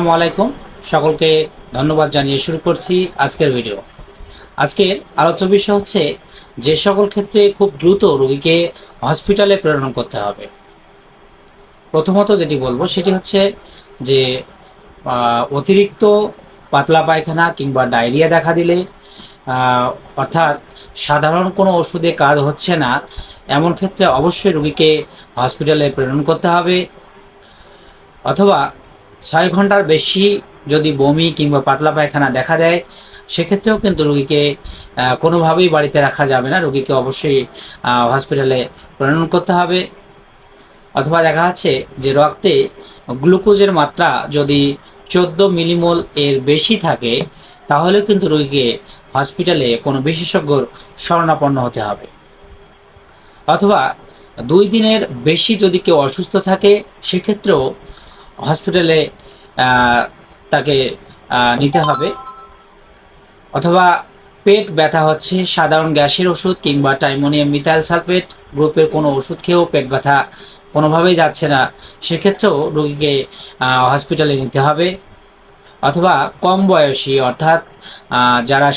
আসসালামু আলাইকুম। সকলকে ধন্যবাদ জানিয়ে শুরু করছি আজকের ভিডিও। আজকের আলোচ্য বিষয় হচ্ছে যে সকল ক্ষেত্রে খুব দ্রুত রোগীকে হসপিটালে প্রেরণ করতে হবে। প্রথমত যেটি বলবো সেটি হচ্ছে যে অতিরিক্ত পাতলা পায়খানা কিংবা ডায়রিয়া দেখা দিলে, অর্থাৎ সাধারণ কোনো ওষুধে কাজ হচ্ছে না, এমন ক্ষেত্রে অবশ্যই রোগীকে হসপিটালে প্রেরণ করতে হবে। অথবা 6 ঘন্টার বেশি যদি বমি কিংবা পাতলা পায়খানা দেখা দেয়, সেক্ষেত্রেও কিন্তু রোগীকে কোনোভাবেই বাড়িতে রাখা যাবে না, রোগীকে অবশ্যই হসপিটালে প্রেরণ করতে হবে। অথবা দেখা যাচ্ছে যে রক্তে গ্লুকোজের মাত্রা যদি 14 মিলিমোল এর বেশি থাকে, তাহলে কিন্তু রোগীকে হসপিটালে কোনো বিশেষজ্ঞর শরণাপন্ন হতে হবে। অথবা 2 দিনের বেশি যদি কেউ অসুস্থ থাকে, সেক্ষেত্রেও হসপিটালে তাকে নিতে হবে। অথবা পেট ব্যথা হচ্ছে, সাধারণ গ্যাসের ওষুধ কিংবা টাইমোনিয়াম মিথাইল সালফেট গ্রুপের কোনো ওষুধ খেয়েও পেট ব্যথা কোনোভাবেই যাচ্ছে না, সেক্ষেত্রেও রোগীকে হসপিটালে নিতে হবে। অথবা কম বয়সী, অর্থাৎ যারা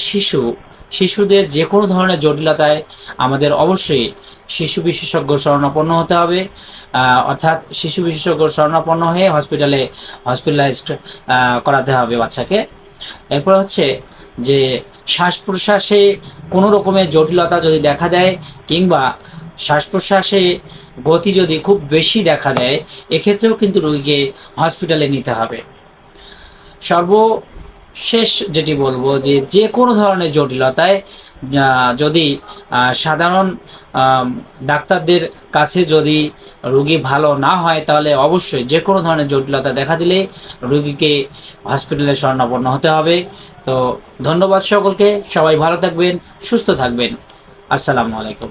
শিশুদের যে কোনো ধরনের জটিলতায় আমাদের অবশ্যই শিশু বিশেষজ্ঞ শরণাপন্ন হতে হবে। অর্থাৎ শিশু বিশেষজ্ঞ শরণাপন্ন হয়ে হসপিটালাইজড করাতে হবে বাচ্চাকে। এরপর হচ্ছে যে শ্বাস প্রশ্বাসে কোনো রকমের জটিলতা যদি দেখা দেয় কিংবা শ্বাস প্রশ্বাসে গতি যদি খুব বেশি দেখা দেয়, এক্ষেত্রেও কিন্তু রোগীকে হসপিটালে নিতে হবে। সর্বশেষ যেটি বলবো যে যে কোনো ধরনের জটিলতায় যদি সাধারণ ডাক্তারদের কাছে যদি রোগী ভালো না হয়, তাহলে অবশ্যই যে কোনো ধরনের জটিলতা দেখা দিলে রোগীকে হসপিটালে শরণাপন্ন হতে হবে। তো ধন্যবাদ সকলকে, সবাই ভালো থাকবেন, সুস্থ থাকবেন। আসসালামু আলাইকুম।